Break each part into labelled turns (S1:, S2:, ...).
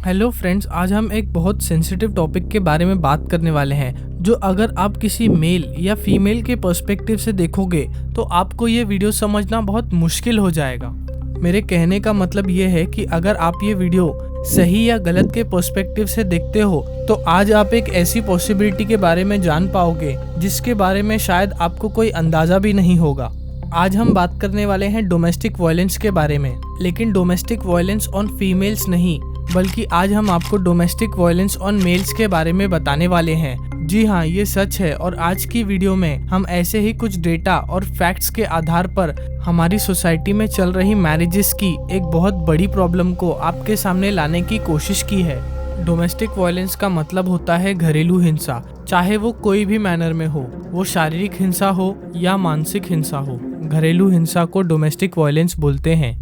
S1: Hello friends, आज हम एक बहुत सेंसिटिव टॉपिक के बारे में बात करने वाले हैं जो अगर आप किसी मेल या फीमेल के पर्सपेक्टिव से देखोगे तो आपको ये वीडियो समझना बहुत मुश्किल हो जाएगा। मेरे कहने का मतलब ये है कि अगर आप ये वीडियो सही या गलत के पर्सपेक्टिव से देखते हो तो आज आप एक ऐसी पॉसिबिलिटी के बारे में जान पाओगे जिसके बारे में शायद आपको कोई अंदाजा भी नहीं होगा। आज हम बात करने वाले हैं डोमेस्टिक वायलेंस के बारे में, लेकिन डोमेस्टिक वायलेंस ऑन फीमेल्स नहीं, बल्कि आज हम आपको डोमेस्टिक वायलेंस ऑन मेल्स के बारे में बताने वाले हैं। जी हाँ, ये सच है और आज की वीडियो में हम ऐसे ही कुछ डेटा और फैक्ट्स के आधार पर हमारी सोसाइटी में चल रही मैरिजेस की एक बहुत बड़ी प्रॉब्लम को आपके सामने लाने की कोशिश की है। डोमेस्टिक वायलेंस का मतलब होता है घरेलू हिंसा, चाहे वो कोई भी मैनर में हो, वो शारीरिक हिंसा हो या मानसिक हिंसा हो। घरेलू हिंसा को डोमेस्टिक वायलेंस बोलते हैं।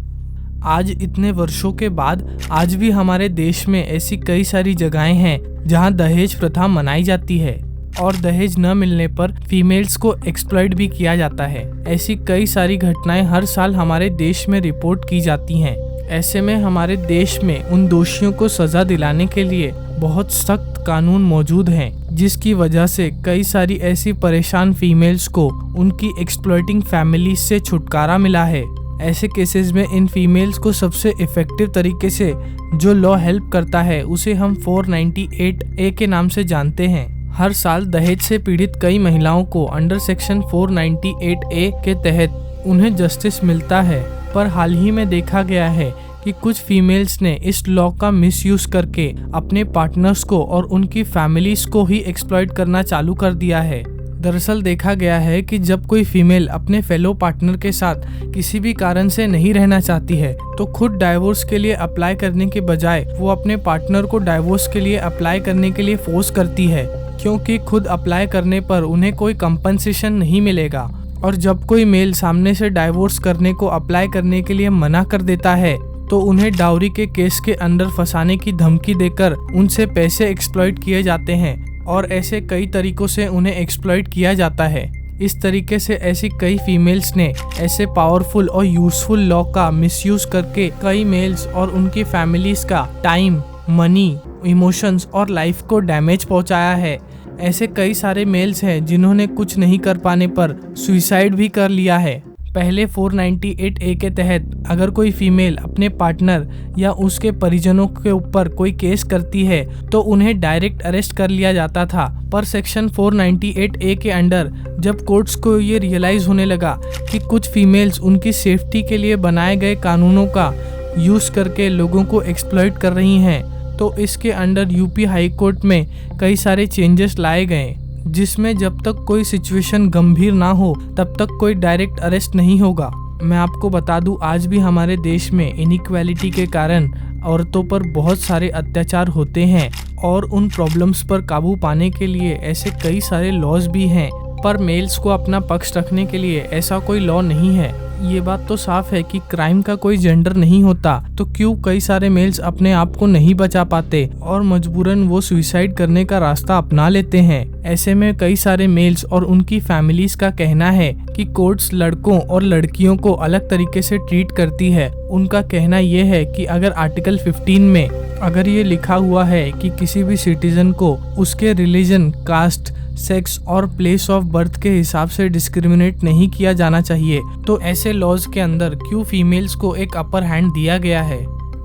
S1: आज इतने वर्षों के बाद आज भी हमारे देश में ऐसी कई सारी जगहें हैं जहां दहेज प्रथा मनाई जाती है और दहेज न मिलने पर फीमेल्स को एक्सप्लॉइट भी किया जाता है। ऐसी कई सारी घटनाएं हर साल हमारे देश में रिपोर्ट की जाती हैं। ऐसे में हमारे देश में उन दोषियों को सजा दिलाने के लिए बहुत सख्त कानून मौजूद हैं, जिसकी वजह से कई सारी ऐसी परेशान फीमेल्स को उनकी एक्सप्लॉइटिंग फैमिली से छुटकारा मिला है। ऐसे केसेस में इन फीमेल्स को सबसे इफेक्टिव तरीके से जो लॉ हेल्प करता है उसे हम 498A के नाम से जानते हैं। हर साल दहेज से पीड़ित कई महिलाओं को अंडर सेक्शन 498A के तहत उन्हें जस्टिस मिलता है, पर हाल ही में देखा गया है कि कुछ फीमेल्स ने इस लॉ का मिसयूज करके अपने पार्टनर्स को और उनकी फैमिलीज को ही एक्सप्लॉइट करना चालू कर दिया है। दरअसल देखा गया है कि जब कोई फीमेल अपने फेलो पार्टनर के साथ किसी भी कारण से नहीं रहना चाहती है तो खुद डाइवोर्स के लिए अप्लाई करने के बजाय वो अपने पार्टनर को डाइवोर्स के लिए अप्लाई करने के लिए फोर्स करती है, क्योंकि खुद अप्लाई करने पर उन्हें कोई कंपनसेशन नहीं मिलेगा। और जब कोई मेल सामने से डाइवोर्स करने को अप्लाई करने के लिए मना कर देता है तो उन्हें डाउरी के केस के अंदर फंसाने की धमकी देकर उनसे पैसे एक्सप्लॉइट किए जाते हैं और ऐसे कई तरीकों से उन्हें एक्सप्लॉइट किया जाता है। इस तरीके से ऐसी कई फीमेल्स ने ऐसे पावरफुल और यूजफुल लॉ का मिसयूज करके कई मेल्स और उनकी फैमिलीज का टाइम, मनी, इमोशंस और लाइफ को डैमेज पहुंचाया है। ऐसे कई सारे मेल्स हैं जिन्होंने कुछ नहीं कर पाने पर सुसाइड भी कर लिया है। पहले 498A के तहत अगर कोई फीमेल अपने पार्टनर या उसके परिजनों के ऊपर कोई केस करती है तो उन्हें डायरेक्ट अरेस्ट कर लिया जाता था, पर सेक्शन 498A के अंडर जब कोर्ट्स को ये रियलाइज होने लगा कि कुछ फीमेल्स उनकी सेफ्टी के लिए बनाए गए कानूनों का यूज करके लोगों को एक्सप्लॉइट कर रही हैं, तो इसके अंडर यूपी हाई कोर्ट में कई सारे चेंजेस लाए गए, जिसमें जब तक कोई सिचुएशन गंभीर ना हो तब तक कोई डायरेक्ट अरेस्ट नहीं होगा। मैं आपको बता दूं, आज भी हमारे देश में इनइक्वालिटी के कारण औरतों पर बहुत सारे अत्याचार होते हैं और उन प्रॉब्लम्स पर काबू पाने के लिए ऐसे कई सारे लॉज भी हैं, पर मेल्स को अपना पक्ष रखने के लिए ऐसा कोई लॉ नहीं है। ये बात तो साफ है कि क्राइम का कोई जेंडर नहीं होता, तो क्यों कई सारे मेल्स अपने आप को नहीं बचा पाते और मजबूरन वो सुसाइड करने का रास्ता अपना लेते हैं। ऐसे में कई सारे मेल्स और उनकी फैमिलीज का कहना है कि कोर्ट्स लड़कों और लड़कियों को अलग तरीके से ट्रीट करती है। उनका कहना ये है कि अगर आर्टिकल 15 में अगर ये लिखा हुआ है कि किसी भी सिटीजन को उसके रिलीजन, कास्ट, सेक्स और प्लेस ऑफ बर्थ के हिसाब से डिस्क्रिमिनेट नहीं किया जाना चाहिए, तो ऐसे लॉज के अंदर क्यों फीमेल्स को एक अपर हैंड दिया गया है।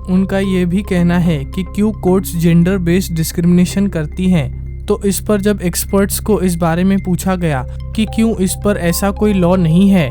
S1: उनका ये भी कहना है कि क्यों कोर्ट्स जेंडर बेस्ड डिस्क्रिमिनेशन करती हैं। तो इस पर जब एक्सपर्ट्स को इस बारे में पूछा गया कि क्यों इस पर ऐसा कोई लॉ नहीं है,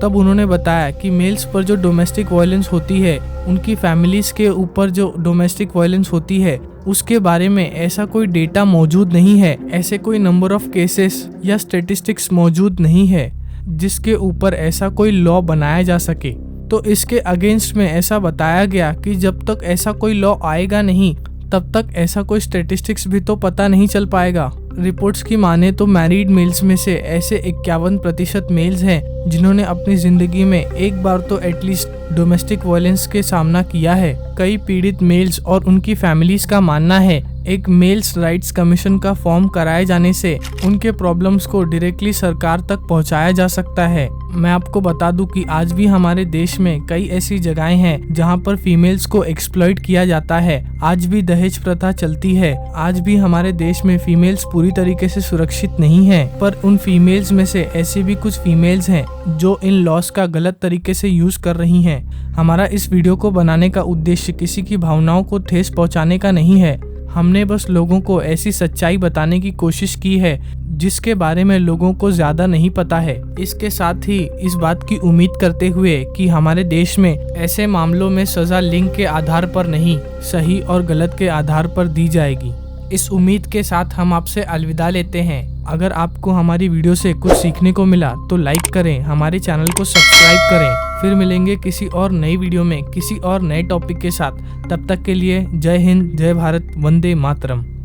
S1: तब उन्होंने बताया कि मेल्स पर जो डोमेस्टिक वायलेंस होती है, उनकी फैमिलीज के ऊपर जो डोमेस्टिक वायलेंस होती है, उसके बारे में ऐसा कोई डेटा मौजूद नहीं है, ऐसे कोई नंबर ऑफ केसेस या स्टेटिस्टिक्स मौजूद नहीं है जिसके ऊपर ऐसा कोई लॉ बनाया जा सके। तो इसके अगेंस्ट में ऐसा बताया गया कि जब तक ऐसा कोई लॉ आएगा नहीं तब तक ऐसा कोई स्टेटिस्टिक्स भी तो पता नहीं चल पाएगा। रिपोर्ट्स की माने तो मैरिड मेल्स में से ऐसे 51% मेल्स हैं जिन्होंने अपनी जिंदगी में एक बार तो एटलीस्ट डोमेस्टिक वायलेंस के सामना किया है। कई पीड़ित मेल्स और उनकी फैमिलीज का मानना है एक मेल्स राइट्स कमीशन का फॉर्म कराए जाने से उनके प्रॉब्लम्स को डायरेक्टली सरकार तक पहुंचाया जा सकता है। मैं आपको बता दूं कि आज भी हमारे देश में कई ऐसी जगहें हैं जहां पर फीमेल्स को एक्सप्लॉइट किया जाता है। आज भी दहेज प्रथा चलती है। आज भी हमारे देश में फीमेल्स पूरी तरीके से सुरक्षित नहीं है, पर उन फीमेल्स में से ऐसी भी कुछ फीमेल्स हैं जो इन लॉस का गलत तरीके से यूज कर रही हैं। हमारा इस वीडियो को बनाने का उद्देश्य किसी की भावनाओं को ठेस पहुंचाने का नहीं है। हमने बस लोगों को ऐसी सच्चाई बताने की कोशिश की है जिसके बारे में लोगों को ज्यादा नहीं पता है। इसके साथ ही इस बात की उम्मीद करते हुए कि हमारे देश में ऐसे मामलों में सजा लिंग के आधार पर नहीं, सही और गलत के आधार पर दी जाएगी। इस उम्मीद के साथ हम आपसे अलविदा लेते हैं। अगर आपको हमारी वीडियो से कुछ सीखने को मिला तो लाइक करें, हमारे चैनल को सब्सक्राइब करें। फिर मिलेंगे किसी और नई वीडियो में किसी और नए टॉपिक के साथ। तब तक के लिए जय हिंद, जय भारत, वंदे मातरम।